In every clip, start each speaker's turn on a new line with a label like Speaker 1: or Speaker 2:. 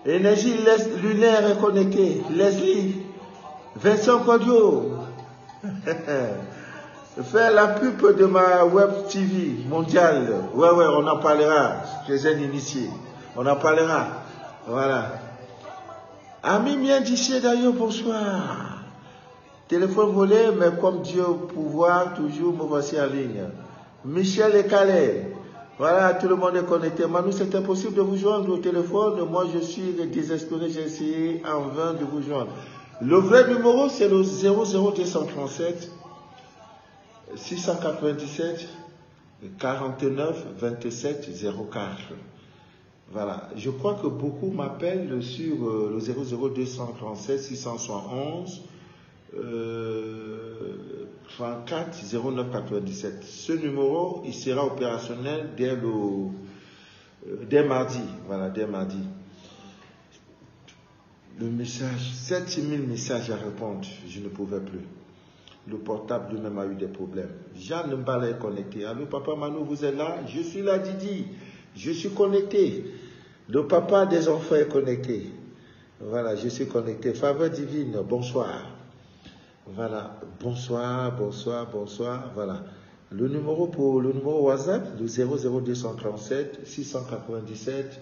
Speaker 1: Énergie lunaire est connectée. Leslie, Vincent Cordio. Faire la pub de ma web TV mondiale. Ouais, on en parlera. Les jeunes initiés. On en parlera. Voilà. Ami bien d'ici d'ailleurs, bonsoir. Téléphone volé, mais comme Dieu pouvoir, toujours me voici en ligne. Michel et Calais. Voilà, tout le monde est connecté. Manu, c'est impossible de vous joindre au téléphone. Moi, je suis désespéré. J'ai essayé en vain de vous joindre. Le vrai numéro, c'est le 00237 697 49 27 04. Voilà. Je crois que beaucoup m'appellent sur le 00237 671 34 09 97. Ce numéro, il sera opérationnel dès mardi. Voilà, dès mardi. Le message, 7000 messages à répondre, je ne pouvais plus. Le portable lui-même a eu des problèmes. Jeanne Mbala est connecté. Allô, papa Manu, vous êtes là? Je suis là, Didi. Je suis connecté. Le papa des enfants est connecté. Voilà, je suis connecté. Faveur divine, bonsoir. Voilà, bonsoir. Voilà. Le numéro WhatsApp, le 00237 697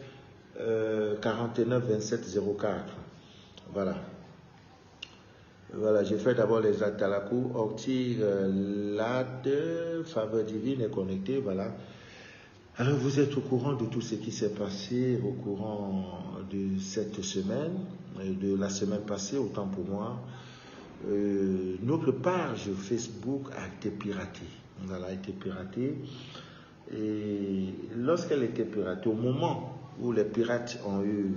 Speaker 1: 49 27 04. Voilà. Voilà, j'ai fait d'abord les Atalakou, Octi, Lad, Faveur divine est connecté, voilà. Alors vous êtes au courant de tout ce qui s'est passé au courant de cette semaine, de la semaine passée, autant pour moi. Notre page Facebook a été piratée. Voilà, a été piratée. Et lorsqu'elle était piratée, au moment où les pirates ont eu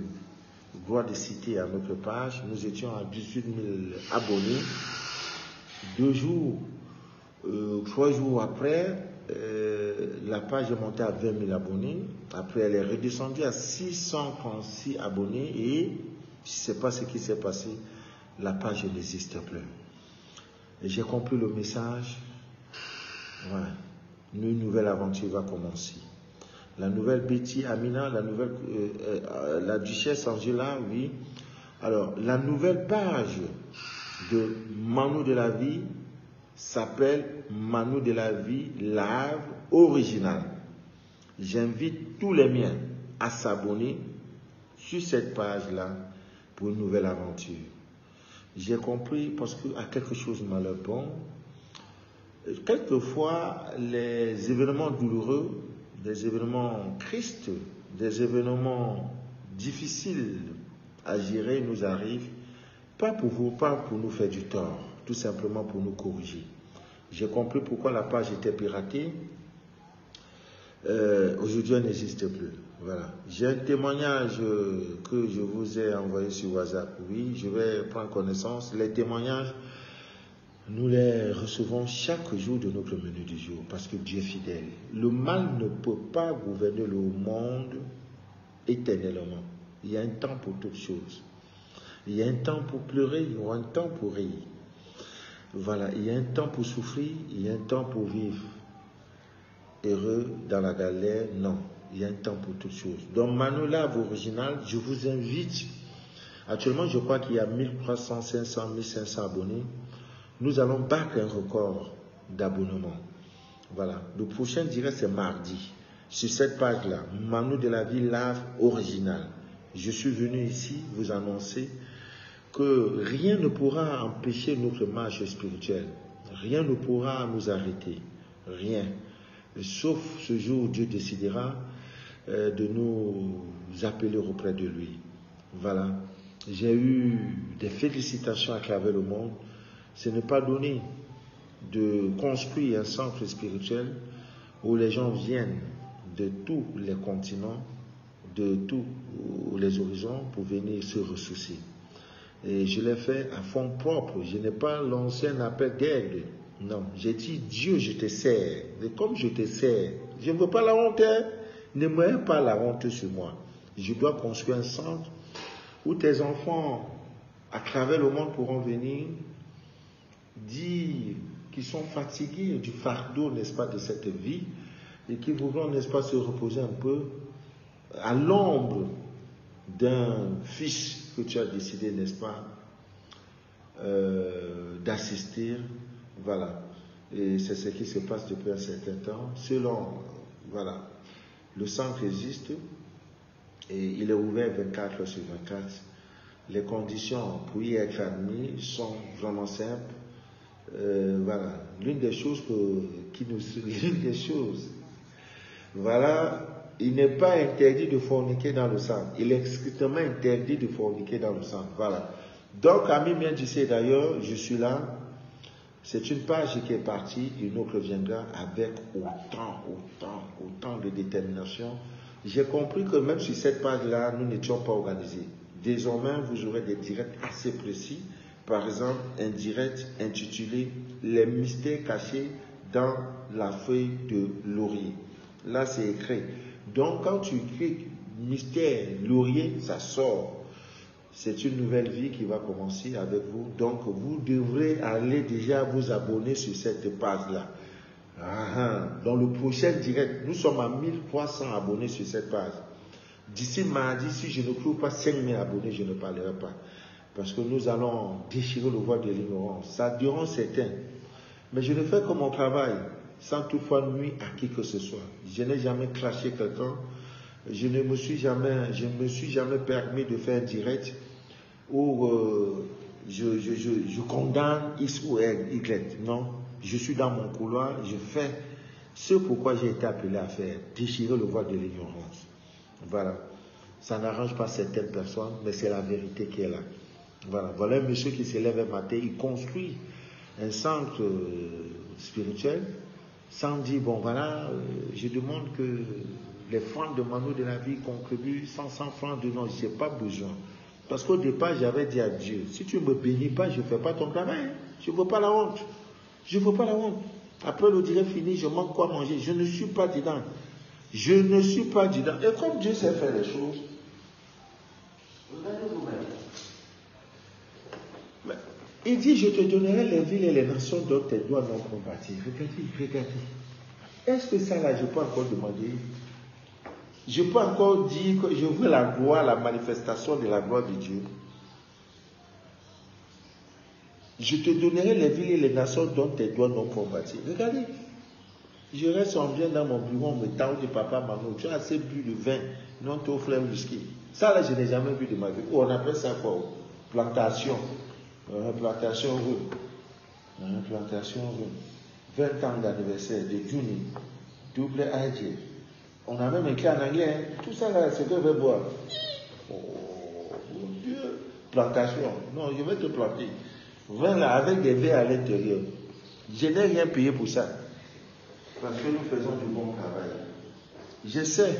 Speaker 1: droit de citer à notre page, nous étions à 18 000 abonnés. 3 jours après, la page est montée à 20 000 abonnés. Après, elle est redescendue à 636 abonnés et je ne sais pas ce qui s'est passé. La page n'existe plus. Et j'ai compris le message. Ouais. Une nouvelle aventure va commencer. La nouvelle Betty Amina, la duchesse Angela, oui. Alors, la nouvelle page de Manu de la vie s'appelle Manu de la vie live original. J'invite tous les miens à s'abonner sur cette page-là pour une nouvelle aventure. J'ai compris parce qu'à quelque chose malheur bon, quelquefois les événements douloureux, des événements tristes, des événements difficiles à gérer nous arrivent, pas pour nous faire du tort, tout simplement pour nous corriger. J'ai compris pourquoi la page était piratée. Aujourd'hui, elle n'existe plus. Voilà. J'ai un témoignage que je vous ai envoyé sur WhatsApp. Oui, je vais prendre connaissance. Les témoignages, nous les recevons chaque jour de notre menu du jour parce que Dieu est fidèle. Le mal ne peut pas gouverner le monde éternellement. Il y a un temps pour toutes choses. Il y a un temps pour pleurer, il y aura un temps pour rire. Voilà, il y a un temps pour souffrir, il y a un temps pour vivre. Heureux dans la galère, non. Il y a un temps pour toutes choses. Donc, Manu Live original, je vous invite. Actuellement, je crois qu'il y a 1300, 500, 1500 abonnés. Nous allons battre un record d'abonnements. Voilà. Le prochain direct, c'est mardi. Sur cette page-là, Manu de la vie live original. Je suis venu ici vous annoncer que rien ne pourra empêcher notre marche spirituelle. Rien ne pourra nous arrêter. Rien. Sauf ce jour où Dieu décidera de nous appeler auprès de lui. Voilà. J'ai eu des félicitations à travers le monde. Ce n'est pas donné de construire un centre spirituel où les gens viennent de tous les continents, de tous les horizons pour venir se ressourcer. Et je l'ai fait à fond propre. Je n'ai pas lancé un appel d'aide. Non, j'ai dit, Dieu, je te sers. Et comme je te sers, je ne veux pas la honte. Ne mets pas la honte sur moi. Je dois construire un centre où tes enfants, à travers le monde, pourront venir dire qu'ils sont fatigués du fardeau, n'est-ce pas, de cette vie et qu'ils voudront, n'est-ce pas, se reposer un peu à l'ombre d'un fils que tu as décidé, n'est-ce pas, d'assister. Voilà. Et c'est ce qui se passe depuis un certain temps. Selon, voilà, le centre existe et il est ouvert 24 heures sur 24. Les conditions pour y être admis sont vraiment simples. Voilà. L'une des choses, voilà, il n'est pas interdit de forniquer dans le centre. Il est strictement interdit de forniquer dans le centre. Voilà. Donc, Ami bien tu sais d'ailleurs, je suis là. C'est une page qui est partie, une autre viendra avec autant de détermination. J'ai compris que même sur cette page-là, nous n'étions pas organisés. Désormais, vous aurez des directs assez précis. Par exemple, un direct intitulé « Les mystères cachés dans la feuille de laurier ». Là, c'est écrit. Donc, quand tu cliques « Mystère laurier », ça sort. C'est une nouvelle vie qui va commencer avec vous. Donc, vous devrez aller déjà vous abonner sur cette page-là. Dans le prochain direct, nous sommes à 1300 abonnés sur cette page. D'ici mardi, si je ne trouve pas 5000 abonnés, je ne parlerai pas. Parce que nous allons déchirer le voile de l'ignorance. Ça dérange certains. Mais je ne fais que mon travail, sans toutefois nuire à qui que ce soit. Je n'ai jamais clashé quelqu'un. Je ne me suis jamais permis de faire un direct où je condamne X ou Y. Non, je suis dans mon couloir, je fais ce pourquoi j'ai été appelé à faire, déchirer le voile de l'ignorance. Voilà. Ça n'arrange pas certaines personnes, mais c'est la vérité qui est là. Voilà. Voilà un monsieur qui se lève un matin, il construit un centre spirituel sans dire, bon voilà, je demande que les francs de Mano de la vie contribuent 100 francs de non, je n'ai pas besoin. Parce qu'au départ, j'avais dit à Dieu, si tu ne me bénis pas, je ne fais pas ton travail. Je ne veux pas la honte. Je ne veux pas la honte. Après le direct fini, je manque quoi manger. Je ne suis pas dedans. Je ne suis pas dedans. Et comme Dieu sait faire les choses, regardez vous-même. Il dit, je te donnerai les villes et les nations dont tes doigts n'ont pas bâti. Regardez. Est-ce que ça là, je peux encore demander? Je peux encore dire que je veux la gloire, la manifestation de la gloire de Dieu. Je te donnerai les villes et les nations dont tes doigts n'ont pas bâti. Regardez. Je reste en bien dans mon bureau, on me tente de papa, maman. Tu as assez bu de vin, non t'offres flemme whisky. Ça là, je n'ai jamais vu de ma vie. On appelle ça quoi? Plantation. Plantation rue. Plantation rue. 20 ans d'anniversaire de Juni. Double IG. On a même écrit en anglais. Tout ça là, c'est que je vais boire. Oh mon Dieu. Plantation. Non, je vais te planter. 20 là, avec des verres à l'intérieur. Je n'ai rien payé pour ça. Parce que nous faisons du bon travail. Je sais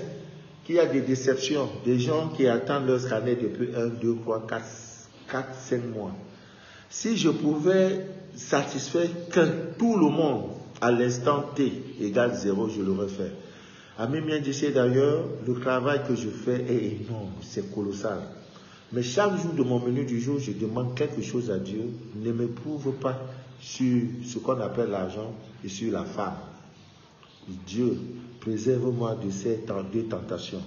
Speaker 1: qu'il y a des déceptions, des gens qui attendent leur scanner depuis 1, 2, 3, 4, 5 mois. Si je pouvais satisfaire tout le monde à l'instant T égale 0, je l'aurais fait. Ami bien dit d'ailleurs, le travail que je fais est énorme, c'est colossal. Mais chaque jour de mon menu du jour, je demande quelque chose à Dieu. Ne me prouve pas sur ce qu'on appelle l'argent et sur la femme. Dieu, préserve-moi de ces deux tentations.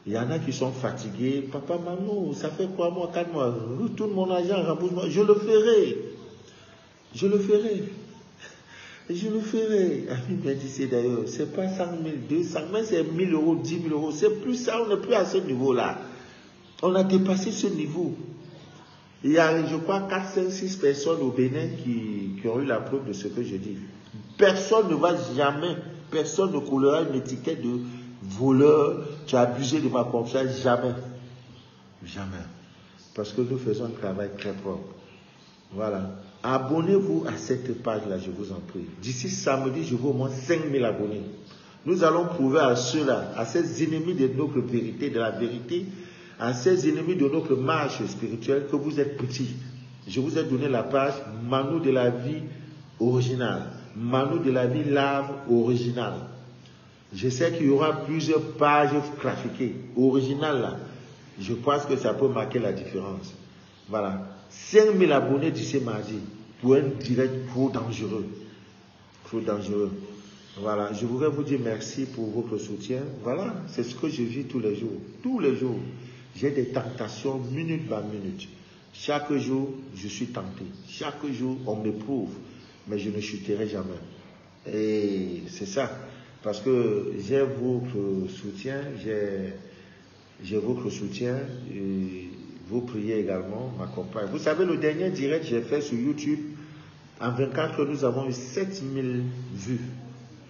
Speaker 1: Il y en a qui sont fatigués. Papa, maman, ça fait 3 mois, 4 mois. Retourne mon argent, rembourse-moi. Je le ferai. Je le ferai. Je le ferai. Ami bien dit d'ailleurs, c'est pas 100 000, 200 000, mais c'est 1 000 euros, 10 000 euros. C'est plus ça, on n'est plus à ce niveau-là. On a dépassé ce niveau. Il y a, je crois, 4, 5, 6 personnes au Bénin qui ont eu la preuve de ce que je dis. Personne ne va jamais, personne ne collera une étiquette de voleur, tu as abusé de ma confiance, jamais. Jamais. Parce que nous faisons un travail très propre. Voilà. Abonnez-vous à cette page-là, je vous en prie. D'ici samedi, je veux au moins 5000 abonnés. Nous allons prouver à ceux-là, à ces ennemis de notre vérité, de la vérité, à ces ennemis de notre marche spirituelle, que vous êtes petits. Je vous ai donné la page Mano de la vie originale. Mano de la vie lave originale. Je sais qu'il y aura plusieurs pages trafiquées. Originales là. Je pense que ça peut marquer la différence. Voilà. 5000 abonnés d'ici mardi pour un direct trop dangereux. Trop dangereux. Voilà. Je voudrais vous dire merci pour votre soutien. Voilà. C'est ce que je vis tous les jours. Tous les jours. J'ai des tentations minute par minute. Chaque jour, je suis tenté. Chaque jour, on m'éprouve. Mais je ne chuterai jamais. Et c'est ça. Parce que j'ai votre soutien. J'ai votre soutien. Et vous priez également, m'accompagnez. Vous savez, le dernier direct que j'ai fait sur YouTube, en 24 heures, nous avons eu 7000 vues.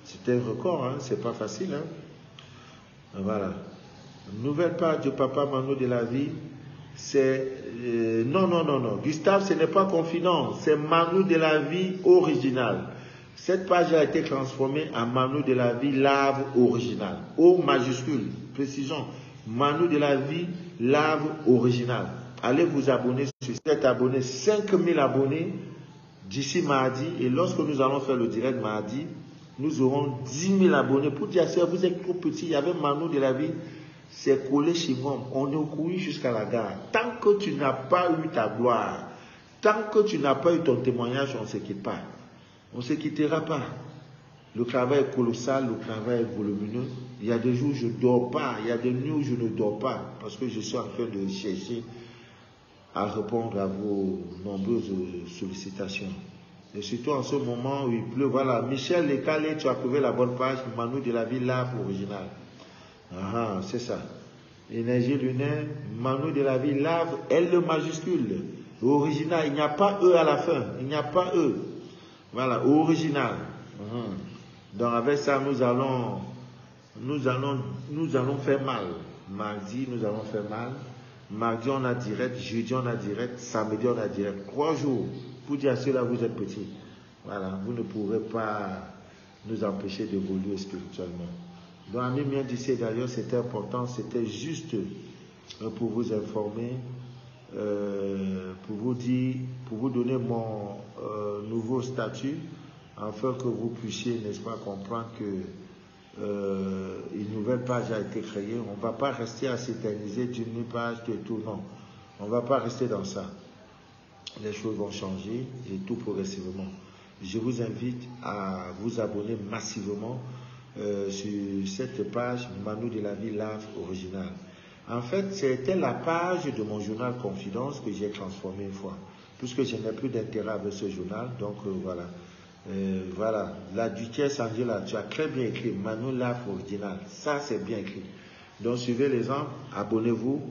Speaker 1: C'était un record, hein? C'est pas facile. Hein? Voilà. Nouvelle page de Papa Mano de la vie, c'est... non. Gustave, ce n'est pas confident, c'est Mano de la vie original. Cette page a été transformée en Mano de la vie lave original. O majuscule, précisons. Mano de la vie lave original. Allez vous abonner sur cet abonné, 5000 abonnés d'ici mardi. Et lorsque nous allons faire le direct mardi, nous aurons 10 000 abonnés. Pour dire ça, vous êtes trop petit. Il y avait Mano de la vie, c'est collé chez moi. On est couru jusqu'à la gare. Tant que tu n'as pas eu ta gloire, tant que tu n'as pas eu ton témoignage, on ne se quitte pas. On ne se quittera pas. Le travail est colossal, le travail est volumineux. Il y a des jours où je ne dors pas, il y a des nuits où je ne dors pas, parce que je suis en train de chercher à répondre à vos nombreuses sollicitations. Et surtout en ce moment où il pleut, voilà, Michel Lecalé, tu as trouvé la bonne page, Mano de la vie lave original. Ah, c'est ça. Énergie lunaire, Mano de la vie lave, L majuscule, original, il n'y a pas E à la fin, il n'y a pas E. Voilà, original. Donc avec ça, nous allons faire mal. Mardi, nous allons faire mal. Mardi, on a direct. Jeudi, on a direct. Samedi, on a direct. 3 jours. Pour dire à ceux-là, vous êtes petits. Voilà, vous ne pourrez pas nous empêcher d'évoluer spirituellement. Donc, ami mien d'ici d'ailleurs, c'était important. C'était juste pour vous informer, pour vous dire, pour vous donner mon nouveau statut, afin que vous puissiez, n'est-ce pas, comprendre que une nouvelle page a été créée. On ne va pas rester à s'éterniser d'une page de tout, non. On ne va pas rester dans ça. Les choses vont changer et tout progressivement. Je vous invite à vous abonner massivement sur cette page Mano de la vie lave original. En fait, c'était la page de mon journal Confidence que j'ai transformée une fois. Puisque je n'ai plus d'intérêt avec ce journal, donc voilà. Voilà, la Duchesse Angela, tu as très bien écrit, Mano lave original. Ça, c'est bien écrit. Donc, suivez l'exemple, abonnez-vous.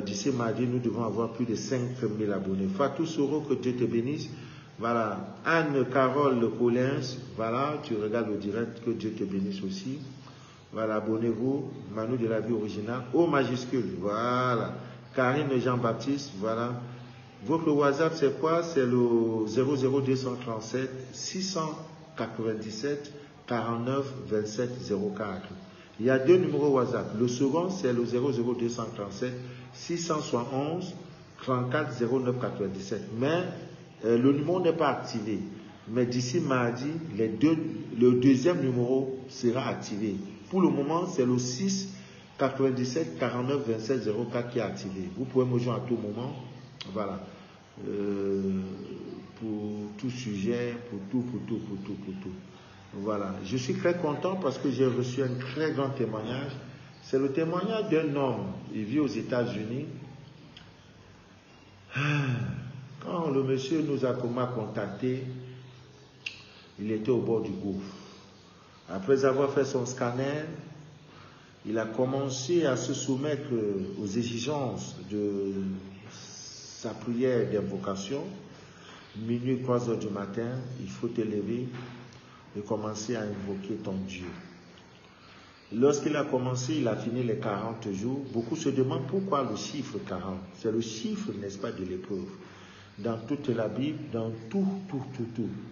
Speaker 1: D'ici mardi, nous devons avoir plus de 5000 abonnés. Fatou Soro, que Dieu te bénisse. Voilà, Anne-Carole Collins, voilà, tu regardes le direct, que Dieu te bénisse aussi. Voilà, abonnez-vous, Mano de la vie originale, O majuscule, voilà. Karine Jean-Baptiste, voilà. Votre WhatsApp, c'est quoi? C'est le 00237 697 49 27 04. Il y a 2 numéros WhatsApp. Le second, c'est le 00237 671 34 09 97. Mais le numéro n'est pas activé. Mais d'ici mardi, le deuxième numéro sera activé. Pour le moment, c'est le 6 97 49 27 04 qui est activé. Vous pouvez me joindre à tout moment. Voilà. Pour tout sujet, pour tout. Voilà. Je suis très content parce que j'ai reçu un très grand témoignage. C'est le témoignage d'un homme. Il vit aux États-Unis. Quand le monsieur nous a contacté, il était au bord du gouffre. Après avoir fait son scanner, il a commencé à se soumettre aux exigences de sa prière d'invocation. Minuit, 3 heures du matin, il faut te lever et commencer à invoquer ton Dieu. Lorsqu'il a commencé, il a fini les 40 jours. Beaucoup se demandent pourquoi le chiffre 40. C'est le chiffre, n'est-ce pas, de l'épreuve. Dans toute la Bible, dans tout.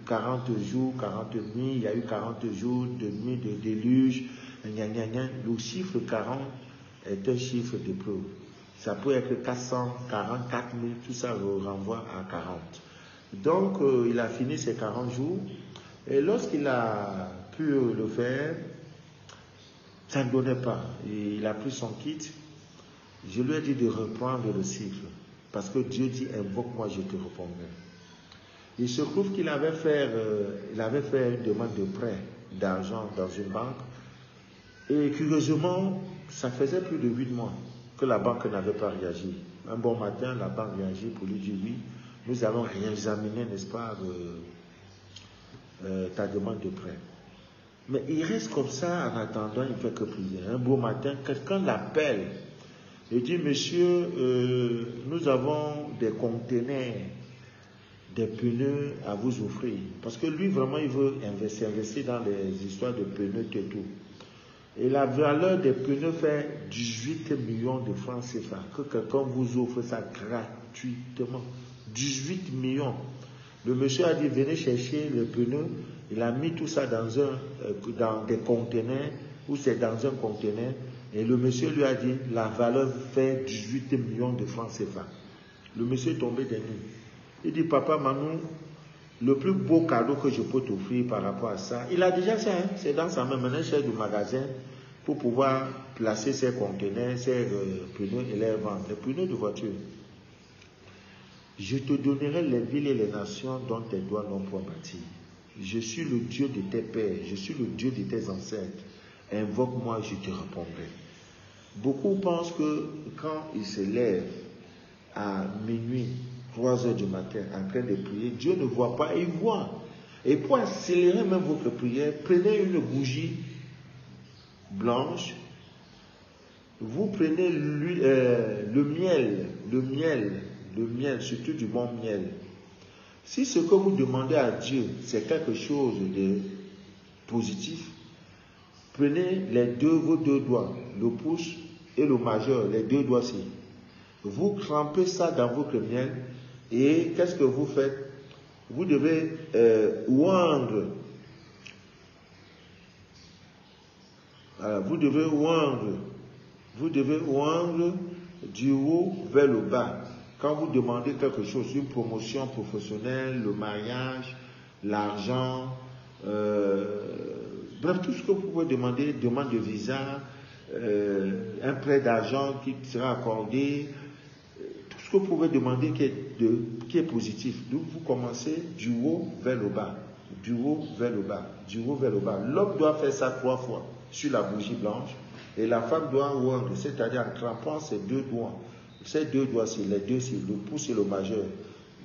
Speaker 1: 40 jours, 40 nuits, il y a eu 40 jours de nuit de déluge. Le chiffre 40 est un chiffre d'épreuve. Ça peut être 444 000, tout ça renvoie à 40. Donc, il a fini ses 40 jours. Et lorsqu'il a pu le faire, ça ne donnait pas. Et il a pris son kit. Je lui ai dit de reprendre le cycle. Parce que Dieu dit, invoque-moi, je te répondrai. Il se trouve qu'il avait fait une demande de prêt d'argent dans une banque. Et curieusement, ça faisait plus de 8 mois. que la banque n'avait pas réagi. Un bon matin, la banque réagit pour lui dire oui, nous allons réexaminer, n'est-ce pas, ta demande de prêt. Mais il reste comme ça en attendant, il ne fait que prier. Un beau matin, quelqu'un l'appelle et dit, monsieur, nous avons des conteneurs, des pneus à vous offrir. Parce que lui, vraiment, il veut investir dans les histoires de pneus et tout. Et la valeur des pneus fait 18 millions de francs CFA. Que quelqu'un vous offre ça gratuitement. 18 millions. Le monsieur a dit, venez chercher le pneu. Il a mis tout ça dans des conteneurs, ou c'est dans un conteneur. Et le monsieur lui a dit, la valeur fait 18 millions de francs CFA. Le monsieur est tombé des nues. Il dit, papa Manou, le plus beau cadeau que je peux t'offrir par rapport à ça, il a déjà ça, hein, c'est dans sa main, maintenant chef du magasin, pour pouvoir placer ses conteneurs, ses pneus et les vendre, les pneus de voiture. Je te donnerai les villes et les nations dont tes doigts n'ont point bâti. Je suis le Dieu de tes pères, je suis le Dieu de tes ancêtres. Invoque-moi, je te répondrai. Beaucoup pensent que quand ils se lèvent à minuit, 3 heures du matin, en train de prier, Dieu ne voit pas, il voit. Et pour accélérer même votre prière, prenez une bougie blanche, vous prenez le miel, surtout du bon miel. Si ce que vous demandez à Dieu, c'est quelque chose de positif, prenez vos deux doigts, le pouce et le majeur, les deux doigts-ci. Vous trempez ça dans votre miel et qu'est-ce que vous faites? Vous devez oindre. Voilà, vous devez oindre du haut vers le bas. Quand vous demandez quelque chose, une promotion professionnelle, le mariage, l'argent, bref, tout ce que vous pouvez demander, demande de visa, un prêt d'argent qui sera accordé, tout ce que vous pouvez demander qui est positif. Donc vous commencez du haut vers le bas, du haut vers le bas, du haut vers le bas. L'homme doit faire ça 3 fois sur la bougie blanche et la femme doit oindre, c'est-à-dire en trempant ses deux doigts, les deux-ci, le pouce et le majeur,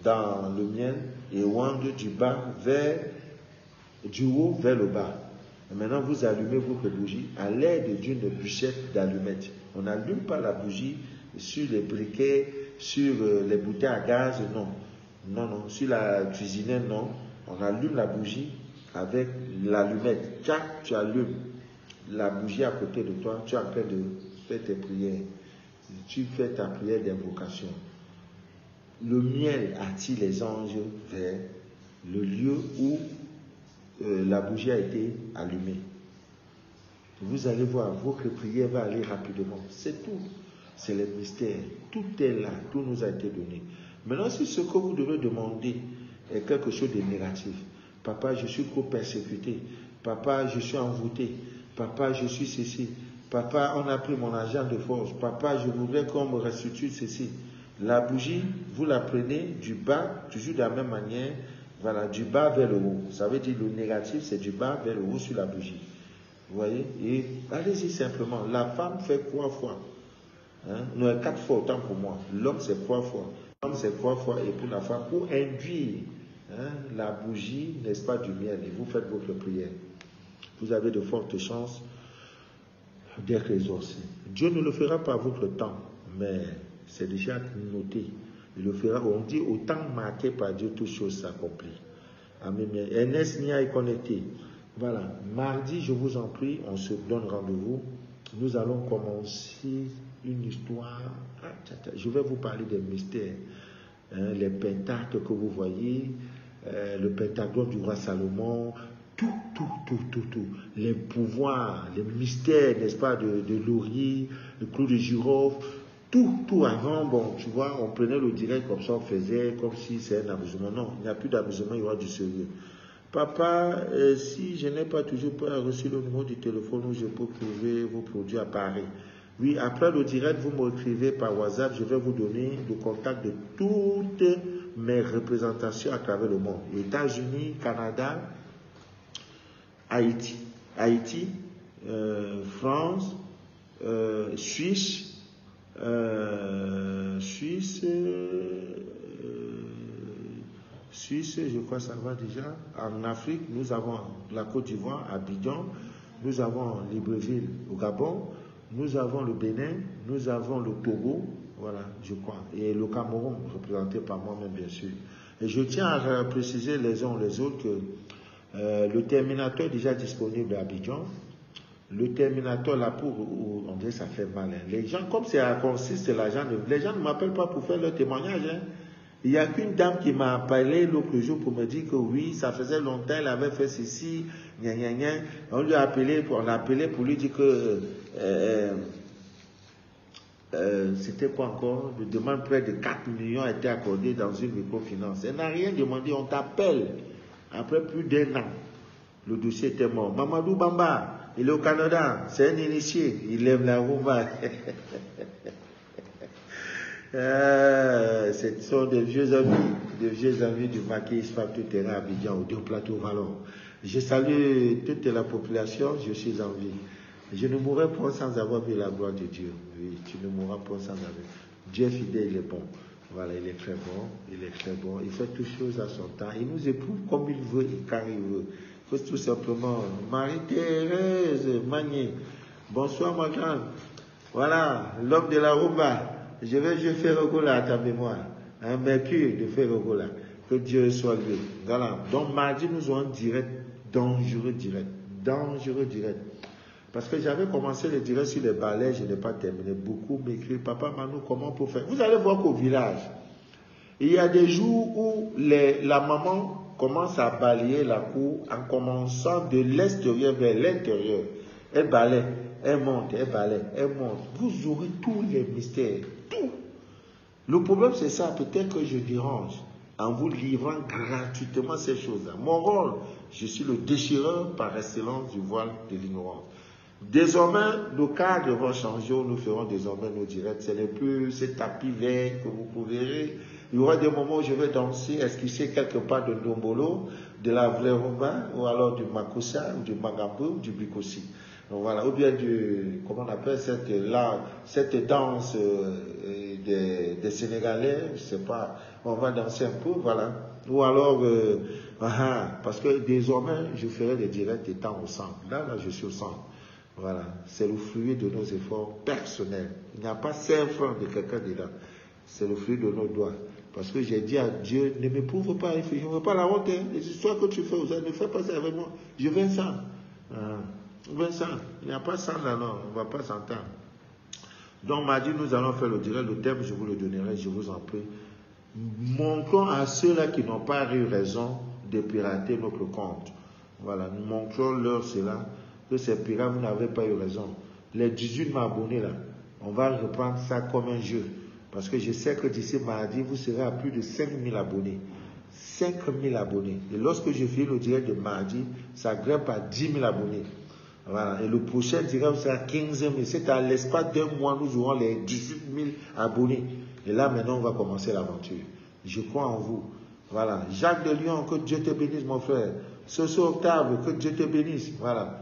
Speaker 1: dans le miel et oindre du haut vers le bas. Et maintenant, vous allumez votre bougie à l'aide d'une bûchette d'allumettes. On n'allume pas la bougie sur les briquets, sur les bouteilles à gaz, non. Non, sur la cuisinière, non. On allume la bougie avec l'allumette. Tchac, tu allumes la bougie à côté de toi, tu es en train de faire tes prières. Tu fais ta prière d'invocation. Le miel attire les anges vers le lieu où la bougie a été allumée. Vous allez voir, votre prière va aller rapidement. C'est tout. C'est le mystère. Tout est là. Tout nous a été donné. Maintenant, si ce que vous devez demander est quelque chose de négatif, papa, je suis trop persécuté. Papa, je suis envoûté. Papa, je suis ceci. Papa, on a pris mon argent de force. Papa, je voudrais qu'on me restitue ceci. La bougie, vous la prenez du bas, toujours de la même manière. Voilà, du bas vers le haut. Ça veut dire le négatif, c'est du bas vers le haut sur la bougie. Vous voyez? Et allez-y simplement. La femme fait 3 fois. Hein? Non, 4 fois autant pour moi. L'homme, c'est 3 fois. L'homme, c'est 3 fois. Et pour la femme, pour induire la bougie, n'est-ce pas, du miel. Et vous faites votre prière. Vous avez de fortes chances d'être exaucé. Dieu ne le fera pas à votre temps, mais c'est déjà noté. Il le fera. On dit au temps marqué par Dieu, toutes choses s'accomplissent. Amen. Ernest Nia est connecté. Voilà. Mardi, je vous en prie, on se donne rendez-vous. Nous allons commencer une histoire. Je vais vous parler des mystères. Les pentacles que vous voyez, le pentagone du roi Salomon, tout. Les pouvoirs, les mystères, n'est-ce pas, de laurier, le clou de girofle, tout avant, bon, tu vois, on prenait le direct comme ça, on faisait comme si c'est un amusement. Non, il n'y a plus d'amusement, il y aura du sérieux. Papa, si je n'ai pas toujours pas reçu le numéro du téléphone où je peux trouver vos produits à Paris. Oui, après le direct, vous m'écrivez par WhatsApp, je vais vous donner le contact de toutes mes représentations à travers le monde. États-Unis, Canada, Haïti, France, Suisse, Suisse, je crois que ça va déjà. En Afrique, nous avons la Côte d'Ivoire, Abidjan, nous avons Libreville au Gabon, nous avons le Bénin, nous avons le Togo, voilà, je crois, et le Cameroun, représenté par moi-même, bien sûr. Et je tiens à préciser les uns les autres que le terminateur est déjà disponible à Abidjan. Le terminateur, là, on dirait que ça fait mal. Hein. Les gens, comme ça consiste l'argent, les gens ne m'appellent pas pour faire leur témoignage. Hein. Il n'y a qu'une dame qui m'a appelé l'autre jour pour me dire que oui, ça faisait longtemps, elle avait fait ceci, gna gna gna. On lui a appelé, on l'a appelé pour lui dire que c'était quoi encore? Une demande près de 4 millions a été accordée dans une microfinance. Elle n'a rien demandé, on t'appelle. Après plus d'1 an, le dossier était mort. Mamadou Bamba, il est au Canada, c'est un initié, il aime la rumba. Ce sont des vieux amis du maquis Facteur Terrain Abidjan, au 2 plateau Vallon. Je salue toute la population, je suis en vie. Je ne mourrai pas sans avoir vu la gloire de Dieu. Oui, tu ne mourras pas sans avoir. Dieu est fidèle, il est bon. Voilà, il est très bon, il est très bon. Il fait toutes choses à son temps. Il nous éprouve comme il veut et quand il veut. Il faut tout simplement. Marie-Thérèse Magné. Bonsoir, ma grande. Voilà, l'homme de la rumba. Je vais jouer Ferrogola à ta mémoire. Un mercure de Ferrogola. Que Dieu soit loué. Voilà. Donc, mardi, nous aurons direct, dangereux direct. Dangereux direct. Parce que j'avais commencé le direct sur les balais, je n'ai pas terminé. Beaucoup m'écrivent, Papa Manu, comment pour faire? Vous allez voir qu'au village, il y a des jours où la maman commence à balayer la cour en commençant de l'extérieur vers l'intérieur. Elle balaye, elle monte, elle balaye, elle monte. Vous aurez tous les mystères, tout. Le problème c'est ça, peut-être que je dérange en vous livrant gratuitement ces choses-là. Mon rôle, je suis le déchireur par excellence du voile de l'ignorance. Désormais, nos cadres vont changer, nous ferons désormais nos directs. Ce n'est plus ce tapis vert que vous verrez. Il y aura des moments où je vais danser, esquisser quelque part de Ndombolo, de la vraie rumba, ou alors du Makossa, ou du Magambo, ou du Bikossi. Donc voilà, ou bien comment on appelle cette danse des Sénégalais, je sais pas, on va danser un peu, voilà. Ou alors, parce que désormais, je ferai des directs étant au centre. Là, je suis au centre. Voilà, c'est le fruit de nos efforts personnels. Il n'y a pas 5 francs de quelqu'un dedans. C'est le fruit de nos doigts. Parce que j'ai dit à Dieu, ne m'éprouve pas, je ne veux pas la honte. Hein. Les histoires que tu fais, ne fais pas ça avec moi. Je veux ça. Vincent, il n'y a pas ça là, non, on ne va pas s'entendre. Donc, mardi, nous allons faire le direct. Le thème, je vous le donnerai, je vous en prie. Montrons à ceux-là qui n'ont pas eu raison de pirater notre compte. Voilà, nous montrons leur cela. Que ces pirates, vous n'avez pas eu raison. Les 18 000 abonnés là, on va reprendre ça comme un jeu. Parce que je sais que d'ici mardi, vous serez à plus de 5 000 abonnés. 5 000 abonnés. Et lorsque je fais le direct de mardi, ça grimpe à 10 000 abonnés. Voilà. Et le prochain direct sera 15 000. C'est à l'espace d'un mois, nous aurons les 18 000 abonnés. Et là, maintenant, on va commencer l'aventure. Je crois en vous. Voilà. Jacques de Lyon, que Dieu te bénisse, mon frère. Soso Octave, que Dieu te bénisse. Voilà.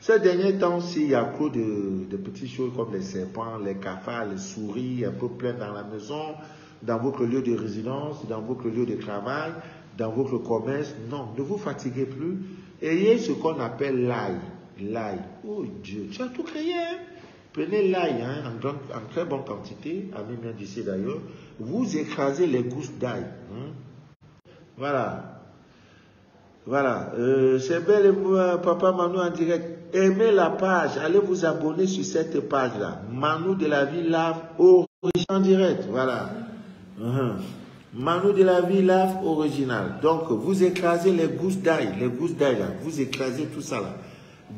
Speaker 1: Ces derniers temps-ci, il y a trop de petites choses comme les serpents, les cafards, les souris, un peu plein dans la maison, dans votre lieu de résidence, dans votre lieu de travail, dans votre commerce. Non, ne vous fatiguez plus. Ayez ce qu'on appelle l'ail. L'ail. Oh Dieu, tu as tout créé. Hein? Prenez l'ail en très bonne quantité, à même d'ici d'ailleurs. Vous écrasez les gousses d'ail. Voilà. Voilà, c'est bel et moi, Papa Manu en direct. Aimez la page, allez vous abonner sur cette page-là. Manu de la vie Lave en direct, voilà. Manu de la vie Lave original. Donc, vous écrasez les gousses d'ail là, vous écrasez tout ça là.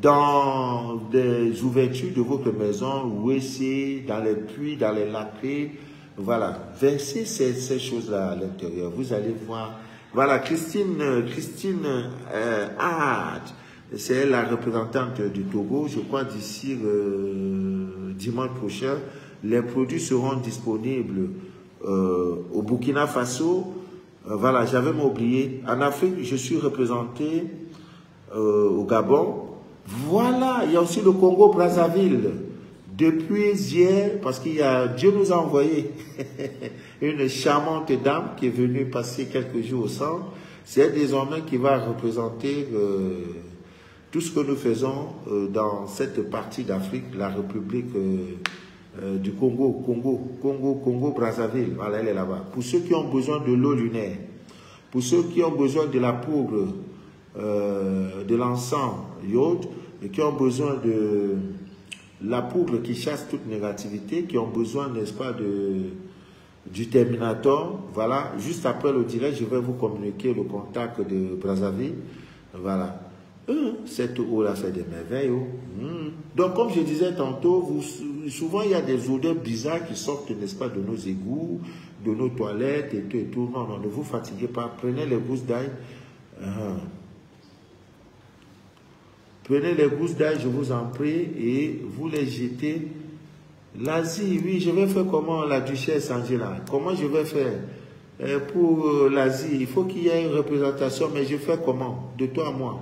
Speaker 1: Dans des ouvertures de votre maison, WC, dans les puits, dans les latrines, voilà. Versez ces choses-là à l'intérieur, vous allez voir. Voilà, Christine Ahad, c'est la représentante du Togo. Je crois d'ici dimanche prochain, les produits seront disponibles au Burkina Faso. Voilà, j'avais oublié. En Afrique, je suis représenté au Gabon. Voilà, il y a aussi le Congo-Brazzaville. Depuis hier, parce qu'il y a, Dieu nous a envoyé une charmante dame qui est venue passer quelques jours au centre. C'est elle désormais qui va représenter tout ce que nous faisons dans cette partie d'Afrique, la République du Congo, Brazzaville. Voilà, elle est là-bas. Pour ceux qui ont besoin de l'eau lunaire, pour ceux qui ont besoin de la poudre, de l'encens, iode, et qui ont besoin de la poudre qui chasse toute négativité, qui ont besoin, n'est-ce pas, du Terminator. Voilà, juste après le direct, je vais vous communiquer le contact de Brazzaville. Voilà. Cette eau-là fait des merveilles. Donc, comme je disais tantôt, souvent il y a des odeurs bizarres qui sortent, n'est-ce pas, de nos égouts, de nos toilettes et tout et tout. Non, non, ne vous fatiguez pas. Prenez les gousses d'ail. Prenez les gousses d'ail, je vous en prie, et vous les jetez. L'Asie, oui, je vais faire comment, la duchesse Angela? Comment je vais faire pour l'Asie? Il faut qu'il y ait une représentation, mais je fais comment? De toi à moi.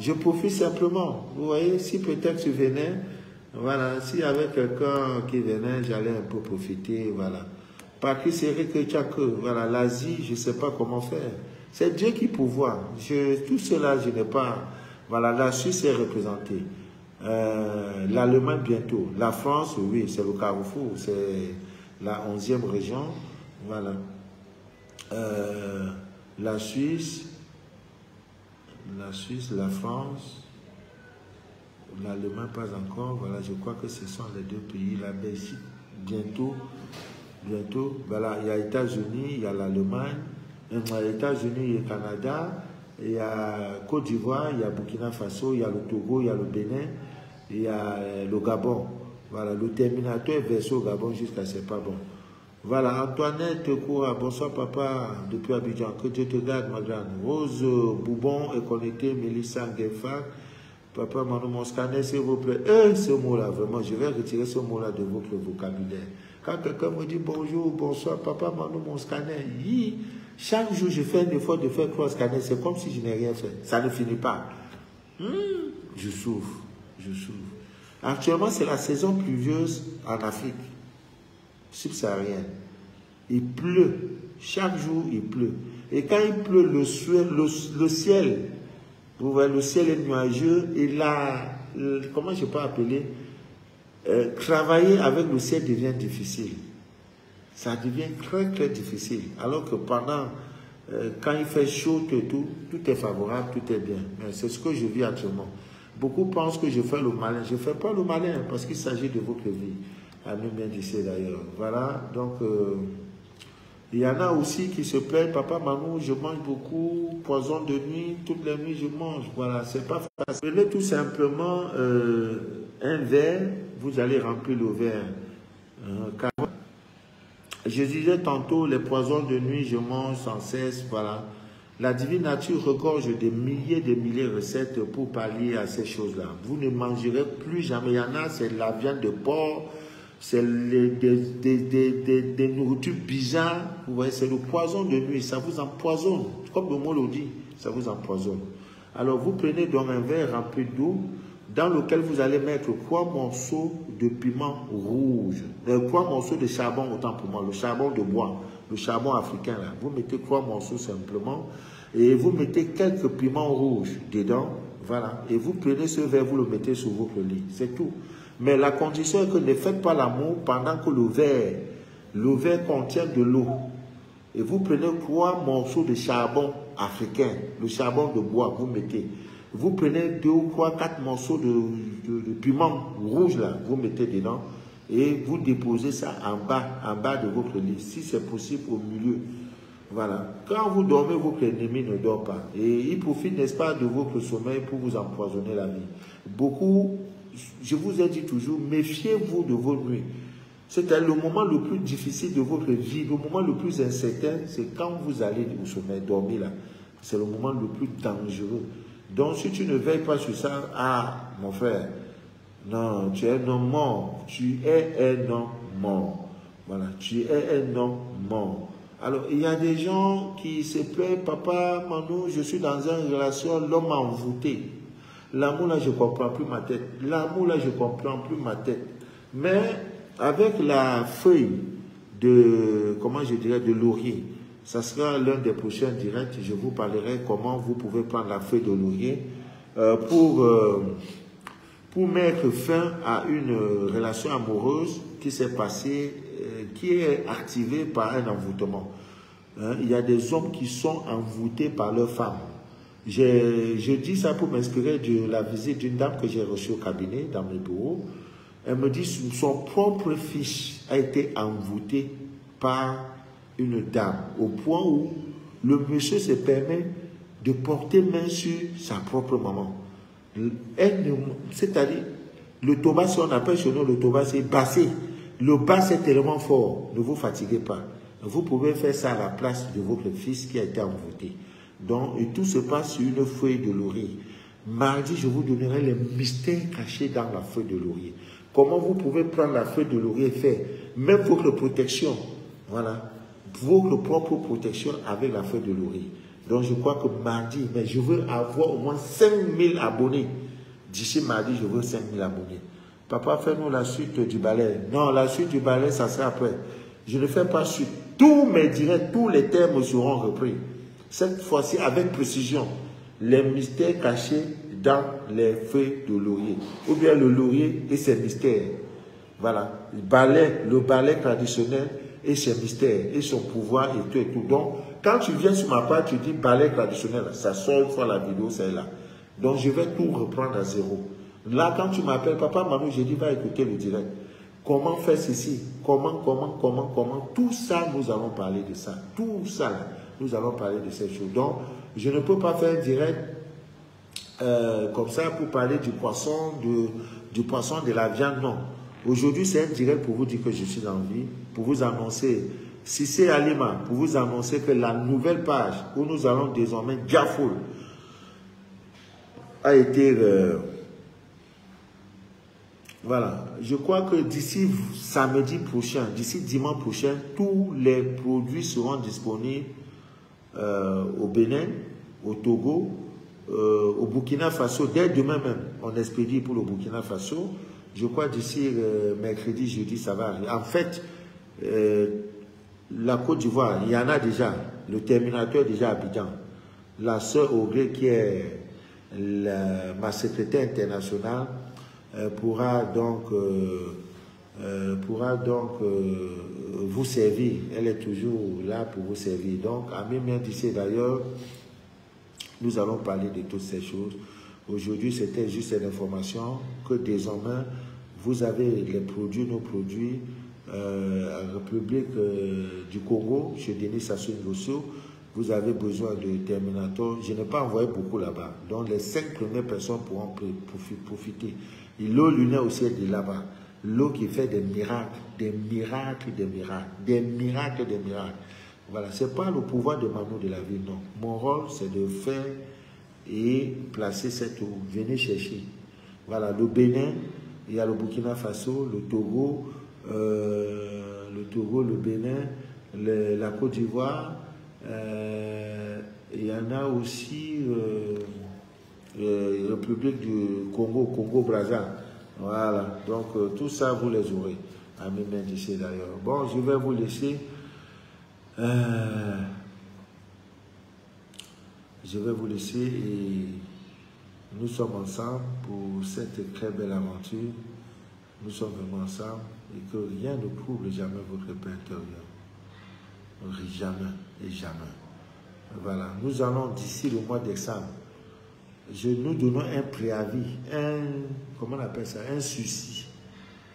Speaker 1: Je profite simplement. Vous voyez, si peut-être tu venais, voilà, s'il y avait quelqu'un qui venait, j'allais un peu profiter, voilà. Patrice Eric Tchak, voilà, l'Asie, je ne sais pas comment faire. C'est Dieu qui pourvoit. Tout cela, je n'ai pas... Voilà, la Suisse est représentée. L'Allemagne bientôt. La France, oui, c'est le Carrefour, c'est la 11e région. Voilà. La Suisse, la France, l'Allemagne pas encore. Voilà, je crois que ce sont les deux pays. La Belgique, bientôt. Bientôt. Voilà, il y a les États-Unis, il y a l'Allemagne, il y a les États-Unis, il y a le Canada. Il y a Côte d'Ivoire, il y a Burkina Faso, il y a le Togo, il y a le Bénin, il y a le Gabon. Voilà, le Terminator est versé au Gabon jusqu'à c'est pas bon. Voilà, Antoinette Koura, bonsoir papa, depuis Abidjan, que Dieu te garde ma grande. Rose Boubon est connectée, Mélissa Guefard, papa Manu mon scanner, s'il vous plaît. Ce mot-là, vraiment, je vais retirer ce mot-là de votre vocabulaire. Quand quelqu'un me dit bonjour, bonsoir papa Manu mon scanner, chaque jour, je fais un effort de faire cross scanner. C'est comme si je n'ai rien fait. Ça ne finit pas. Je souffre. Je souffre. Actuellement, c'est la saison pluvieuse en Afrique subsaharienne. Il pleut. Chaque jour, il pleut. Et quand il pleut, le ciel, vous voyez, le ciel est nuageux. Et là, comment je peux appeler, travailler avec le ciel devient difficile. Ça devient très très difficile. Alors que pendant, quand il fait chaud, tout est favorable, tout est bien. Mais c'est ce que je vis actuellement. Beaucoup pensent que je fais le malin. Je ne fais pas le malin parce qu'il s'agit de votre vie. À nous bien d'ici d'ailleurs. Voilà, donc il y en a aussi qui se plaignent. Papa, maman, je mange beaucoup, poison de nuit, toutes les nuits je mange. Voilà, c'est pas facile. Prenez tout simplement un verre, vous allez remplir le verre. Je disais tantôt, les poisons de nuit, je mange sans cesse, voilà. La divine nature regorge de milliers de recettes pour pallier à ces choses-là. Vous ne mangerez plus jamais. Il y en a, c'est la viande de porc, c'est des nourritures bizarres. Vous voyez, c'est le poison de nuit, ça vous empoisonne. Comme le mot le dit, ça vous empoisonne. Alors, vous prenez donc un verre rempli d'eau, dans lequel vous allez mettre 3 morceaux de piment rouge, 3 morceaux de charbon, autant pour moi, le charbon de bois, le charbon africain là. Vous mettez 3 morceaux simplement et vous mettez quelques piments rouges dedans, voilà. Et vous prenez ce verre, vous le mettez sur votre lit, c'est tout. Mais la condition est que ne faites pas l'amour pendant que le verre contient de l'eau. Et vous prenez 3 morceaux de charbon africain, le charbon de bois, vous mettez. Vous prenez 2 ou 3, 4 morceaux de piment rouge là, vous mettez dedans et vous déposez ça en bas de votre lit, si c'est possible au milieu. Voilà. Quand vous dormez, votre ennemi ne dort pas. Et il profite, n'est-ce pas, de votre sommeil pour vous empoisonner la vie. Beaucoup, je vous ai dit toujours, méfiez-vous de vos nuits. C'est le moment le plus difficile de votre vie, le moment le plus incertain, c'est quand vous allez au sommeil, dormir là. C'est le moment le plus dangereux. Donc, si tu ne veilles pas sur ça, mon frère, non, tu es un homme mort. Tu es un homme mort. Voilà, tu es un homme mort. Alors, il y a des gens qui se plaignent, papa, Manu, je suis dans une relation, l'homme m'a envoûté. L'amour là, je ne comprends plus ma tête. L'amour là, je ne comprends plus ma tête. Mais avec la feuille de, comment je dirais, de laurier, ça sera l'un des prochains directs. Je vous parlerai comment vous pouvez prendre la feuille de laurier pour mettre fin à une relation amoureuse qui s'est passée, qui est activée par un envoûtement. Hein, il y a des hommes qui sont envoûtés par leurs femmes. Je dis ça pour m'inspirer de la visite d'une dame que j'ai reçue au cabinet, dans mes bureaux. Elle me dit que son propre fils a été envoûté par une dame, au point où le monsieur se permet de porter main sur sa propre maman. C'est-à-dire, le toba, si on appelle chez nous le toba, c'est bassé. Le basse est tellement fort, ne vous fatiguez pas. Vous pouvez faire ça à la place de votre fils qui a été envoûté. Donc, et tout se passe sur une feuille de laurier. Mardi, je vous donnerai les mystères cachés dans la feuille de laurier. Comment vous pouvez prendre la feuille de laurier et faire même votre protection. Voilà. Votre propre protection avec la feuille de laurier. Donc, je crois que mardi, mais je veux avoir au moins 5000 abonnés. D'ici mardi, je veux 5000 abonnés. Papa, fais-nous la suite du ballet. Non, la suite du ballet, ça sera après. Je ne fais pas suite. Tous mes directs, tous les termes seront repris. Cette fois-ci, avec précision, les mystères cachés dans les feuilles de laurier. Ou bien le laurier et ses mystères. Voilà. Le ballet traditionnel et ses mystères, et son pouvoir et tout et tout. Donc, quand tu viens sur ma page, tu dis ballet traditionnel, ça sort une fois la vidéo, c'est là. Donc, je vais tout reprendre à zéro. Là, quand tu m'appelles, papa, Manu, j'ai dit, va écouter le direct. Comment faire ceci? Comment? Tout ça, nous allons parler de ça. Tout ça, là, nous allons parler de ces choses. Donc, je ne peux pas faire un direct comme ça pour parler du poisson, de la viande, non. Aujourd'hui, c'est un direct pour vous dire que je suis en vie, pour vous annoncer, si c'est Alima, pour vous annoncer que la nouvelle page où nous allons désormais Diafoul a été... voilà, je crois que d'ici samedi prochain, d'ici dimanche prochain, tous les produits seront disponibles au Bénin, au Togo, au Burkina Faso. Dès demain même, on expédie pour le Burkina Faso. Je crois d'ici mercredi, jeudi, ça va arriver. En fait, la Côte d'Ivoire, il y en a déjà. Le terminateur déjà à Abidjan. La sœur Augré, qui est ma secrétaire internationale, pourra donc vous servir. Elle est toujours là pour vous servir. Donc, à même d'ici d'ailleurs, nous allons parler de toutes ces choses. Aujourd'hui, c'était juste une information que désormais, vous avez les produits, nos produits, en République du Congo, chez Denis Sassou Nguesso. Vous avez besoin de Terminator. Je n'ai pas envoyé beaucoup là-bas. Donc, les 5 premières personnes pourront profiter. Et l'eau lunaire aussi est de là-bas. L'eau qui fait des miracles, des miracles, des miracles, des miracles, des miracles. Voilà, ce n'est pas le pouvoir de Manu de la vie, non. Mon rôle, c'est de faire et placer cette eau. Venez chercher. Voilà, le Bénin, il y a le Burkina Faso, le Togo, le Bénin, la Côte d'Ivoire. Il y en a aussi République du Congo, Congo-Brazza. Voilà, donc tout ça, vous les aurez. À mes mains d'ici d'ailleurs. Bon, je vais vous laisser. Je vais vous laisser et nous sommes ensemble pour cette très belle aventure. Nous sommes vraiment ensemble et que rien ne prouve jamais votre paix intérieure. Jamais et jamais. Voilà, nous allons d'ici le mois de décembre. Nous donnons un préavis, comment on appelle ça, un souci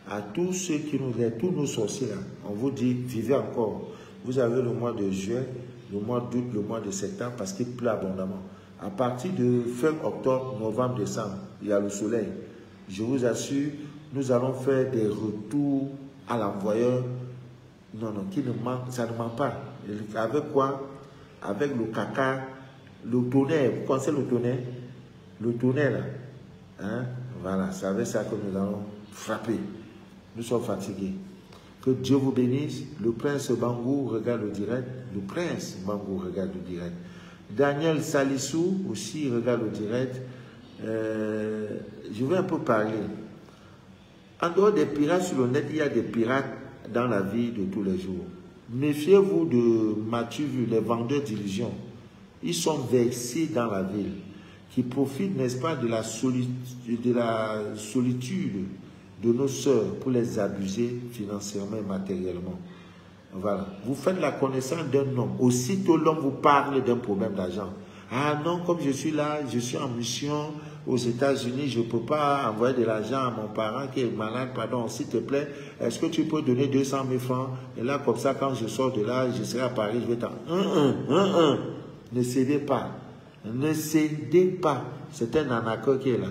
Speaker 1: à tous ceux qui nous aident, tous nos sorciers. On vous dit, vivez encore. Vous avez le mois de juin, le mois d'août, le mois de septembre, parce qu'il pleut abondamment. À partir de fin octobre, novembre, décembre, il y a le soleil. Je vous assure, nous allons faire des retours à l'envoyeur. Non, qui ne manque, ça ne manque pas. Avec quoi? Avec le caca, le tonnerre. Vous connaissez le tonnerre? Le tonnerre, là. Hein? Voilà, c'est avec ça que nous allons frapper. Nous sommes fatigués. Que Dieu vous bénisse. Le prince Bangou regarde le direct. Le prince Bangou regarde le direct. Daniel Salissou aussi regarde le direct. Je vais un peu parler. En dehors des pirates sur le net, il y a des pirates dans la vie de tous les jours. Méfiez-vous de Mathieu, les vendeurs d'illusions. Ils sont versés dans la ville, qui profitent, n'est-ce pas, de la solitude de nos sœurs pour les abuser financièrement et matériellement. Voilà. Vous faites la connaissance d'un homme. Aussitôt l'homme vous parle d'un problème d'argent. Ah non, comme je suis là, je suis en mission aux États-Unis, je ne peux pas envoyer de l'argent à mon parent qui est malade, pardon, s'il te plaît, est-ce que tu peux donner 200 000 francs? Et là, comme ça, quand je sors de là, je serai à Paris, je vais t'en... Ne cédez pas. Ne cédez pas. C'est un arnaqueur qui est là.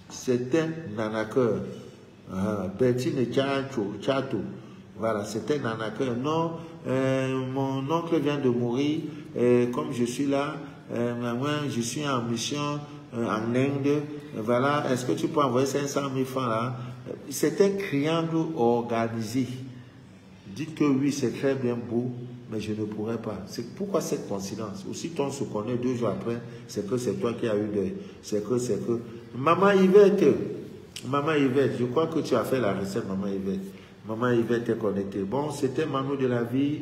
Speaker 1: C'est un arnaqueur. Bertine Tchato. Voilà, c'est un arnaqueur. Non, mon oncle vient de mourir. Comme je suis là, moi, je suis en mission en Inde. Voilà, est-ce que tu peux envoyer 500 000 francs là? C'est un triangle organisé. Dites que oui, c'est très bien beau, mais je ne pourrais pas. C'est pourquoi cette coïncidence? Aussitôt on se connaît 2 jours après, c'est que c'est toi qui as eu de... C'est que... Maman Yvette, je crois que tu as fait la recette, Maman Yvette. Maman Yvette est connectée. Bon, c'était Manu de la vie.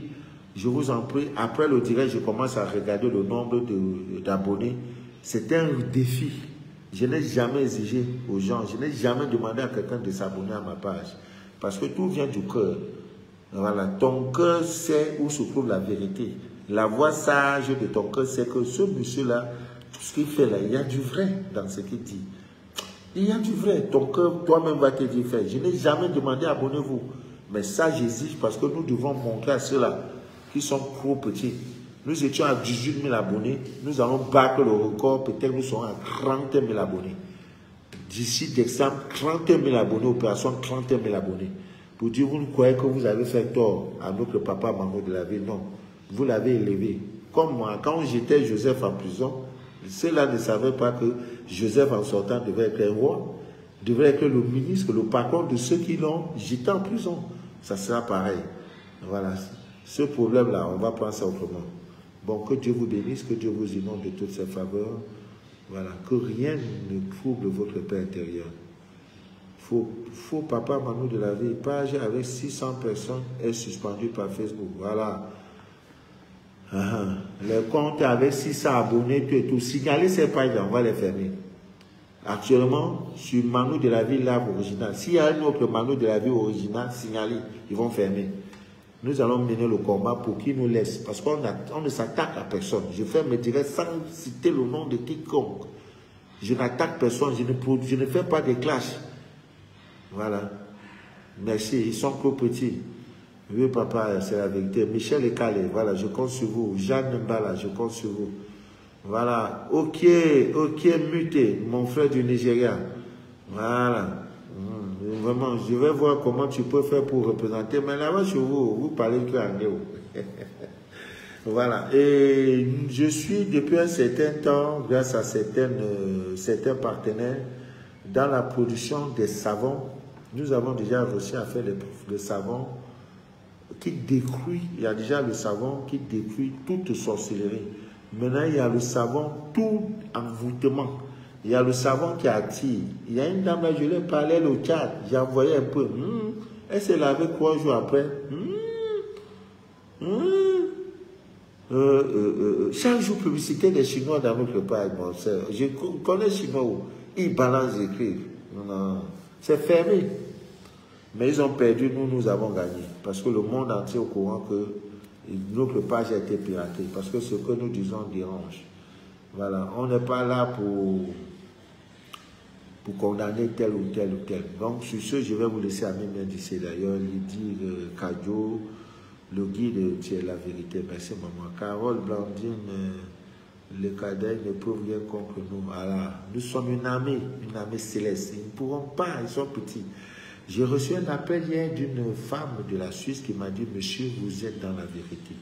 Speaker 1: Je vous en prie. Après le direct, je commence à regarder le nombre d'abonnés. C'est un défi. Je n'ai jamais exigé aux gens, je n'ai jamais demandé à quelqu'un de s'abonner à ma page. Parce que tout vient du cœur. Voilà, ton cœur sait où se trouve la vérité. La voix sage de ton cœur sait que ce monsieur-là, tout ce qu'il fait là, il y a du vrai dans ce qu'il dit. Il y a du vrai. Ton cœur toi-même va te dire, fait. Je n'ai jamais demandé abonnez-vous. Mais ça, j'exige parce que nous devons montrer à ceux-là qui sont trop petits. Nous étions à 18 000 abonnés. Nous allons battre le record. Peut-être nous serons à 30 000 abonnés. D'ici décembre, 30 000 abonnés. Opération 30 000 abonnés. Pour dire, vous croyez que vous avez fait tort à notre papa Manu de la vie. Non. Vous l'avez élevé. Comme moi, quand j'étais Joseph en prison, ceux-là ne savaient pas que Joseph en sortant devait être un roi, devait être le ministre, le patron de ceux qui l'ont jeté en prison. Ça sera pareil. Voilà. Ce problème-là, on va prendre ça autrement. Bon, que Dieu vous bénisse, que Dieu vous inonde de toutes ses faveurs. Voilà. Que rien ne trouble votre paix intérieure. Faux papa Manu de la vie, page avec 600 personnes est suspendu par Facebook. Voilà. Les comptes avec 600 abonnés, tout et tout. Signalez ces pages, on va les fermer. Actuellement, sur Manu de la vie live original, s'il y a un autre Manu de la vie original, signalez, ils vont fermer. Nous allons mener le combat pour qu'ils nous laissent. Parce qu'on ne s'attaque à personne. Je fais mes directs sans citer le nom de quiconque. Je n'attaque personne, je ne fais pas de clash. Voilà. Merci, ils sont trop petits. Oui, papa, c'est la vérité. Michel Ekale, voilà, je compte sur vous. Jeanne Mbala, je compte sur vous. Voilà. Ok, muté, mon frère du Nigeria. Voilà. Vraiment, je vais voir comment tu peux faire pour représenter. Mais là-bas, chez vous, vous parlez que anglais. Voilà. Et je suis depuis un certain temps, grâce à certains partenaires, dans la production des savons. Nous avons déjà réussi à faire le savon qui détruit. Il y a déjà le savon qui détruit toute sorcellerie. Maintenant, il y a le savon tout envoûtement. Il y a le savon qui attire. Il y a une dame là, je l'ai parlé au Tchad. J'ai envoyé un peu. Elle s'est lavée 3 jours après. Chaque jour, publicité des Chinois dans notre page. Bon, je connais les Chinois où ils balancent, ils écrivent. Non, c'est fermé. Mais ils ont perdu, nous avons gagné. Parce que le monde entier est au courant que notre page a été piratée. Parce que ce que nous disons dérange. Voilà, on n'est pas là pour condamner tel ou tel ou tel. Donc, sur ce, je vais vous laisser à mes mains d'ici d'ailleurs, Lydie Kadio, le guide, tu es la vérité. Merci, maman. Carole, Blandine, les cadets ne peuvent rien contre nous. Voilà. Nous sommes une armée céleste. Ils ne pourront pas, ils sont petits. J'ai reçu un appel hier d'une femme de la Suisse qui m'a dit, monsieur, vous êtes dans la vérité.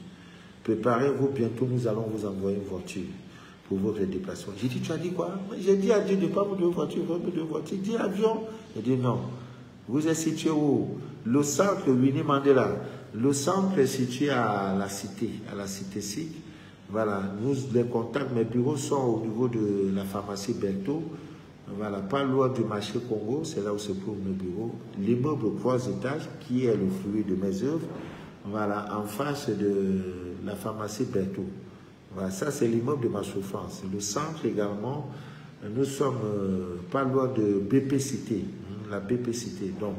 Speaker 1: Préparez-vous, bientôt nous allons vous envoyer une voiture pour votre déplacement. J'ai dit, tu as dit quoi? J'ai dit à Dieu de ne pas vous donner voiture, Il dit avion. Il dit non. Vous êtes situé où? Le centre Winnie Mandela. Le centre est situé à la cité SIC. Voilà, nous, les contacts, mes bureaux sont au niveau de la pharmacie Bento. Voilà, pas loin du marché Congo, c'est là où se trouve mes bureaux. L'immeuble 3 étages, qui est le fruit de mes œuvres. Voilà, en face de la pharmacie Berthaud. Voilà, ça c'est l'immeuble de ma souffrance. Le centre également, nous sommes pas loin de BP Cité, la BP Cité. Donc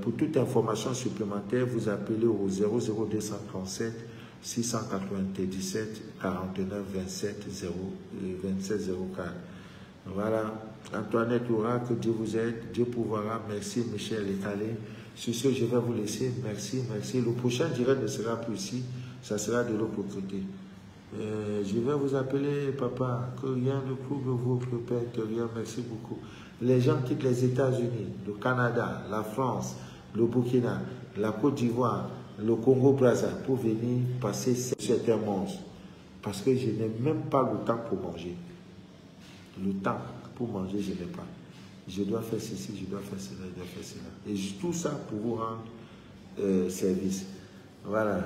Speaker 1: pour toute information supplémentaire, vous appelez au 00237 697 49 27 0 27 04. Voilà, Antoinette Oura, que Dieu vous aide, Dieu pourvoira. Merci Michel Étalé. Sur ce, je vais vous laisser. Merci, merci. Le prochain direct ne sera plus ici, ça sera de l'autre côté. Je vais vous appeler, papa, que rien ne trouble votre Père intérieur. Merci beaucoup. Les gens quittent les États-Unis, le Canada, la France, le Burkina, la Côte d'Ivoire, le Congo-Brazza pour venir passer certains monstres. Parce que je n'ai même pas le temps pour manger. Le temps pour manger, je n'ai pas. Je dois faire ceci, je dois faire cela, je dois faire cela. Et tout ça pour vous rendre service. Voilà.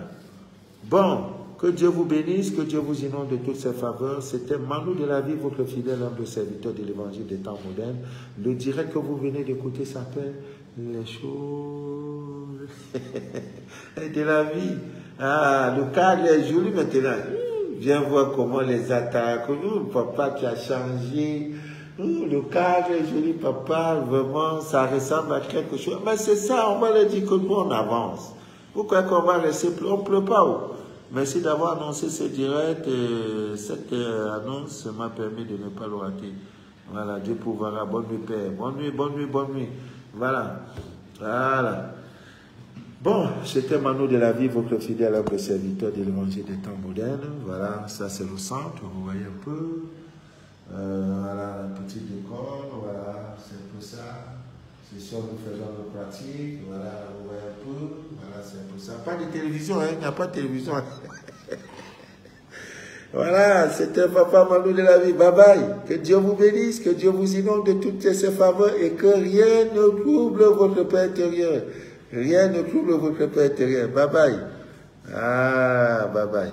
Speaker 1: Bon, que Dieu vous bénisse, que Dieu vous inonde de toutes ses faveurs. C'était Manu de la vie, votre fidèle humble serviteur de l'évangile des temps modernes. Le direct que vous venez d'écouter s'appelle Les choses de la vie. Ah, le cadre est joli maintenant. Viens voir comment les attaques. Papa qui a changé. Le cadre est joli, papa. Vraiment, ça ressemble à quelque chose. Mais c'est ça, on va leur dire que nous, on avance. Pourquoi qu'on va rester? On ne pleut pas. Oh. Merci d'avoir annoncé ce direct. Cette annonce m'a permis de ne pas le rater. Voilà, Dieu pourvoira. Bonne nuit, Père. Bonne nuit, bonne nuit, bonne nuit. Voilà. Voilà. Bon, c'était Manu de la vie, votre fidèle humble serviteur de l'évangile des temps modernes. Voilà, ça c'est le centre, vous voyez un peu. Voilà, la petite école, voilà, c'est un peu ça. C'est sûr, nous faisons nos pratiques, voilà, vous voyez un peu. Voilà, c'est un peu ça. Pas de télévision, hein, il n'y a pas de télévision. Voilà, c'était Papa Manu de la vie. Bye bye. Que Dieu vous bénisse, que Dieu vous inonde de toutes ses faveurs et que rien ne trouble votre paix intérieure. Rien ne trouble votre paix intérieure. Bye bye. Ah, bye bye.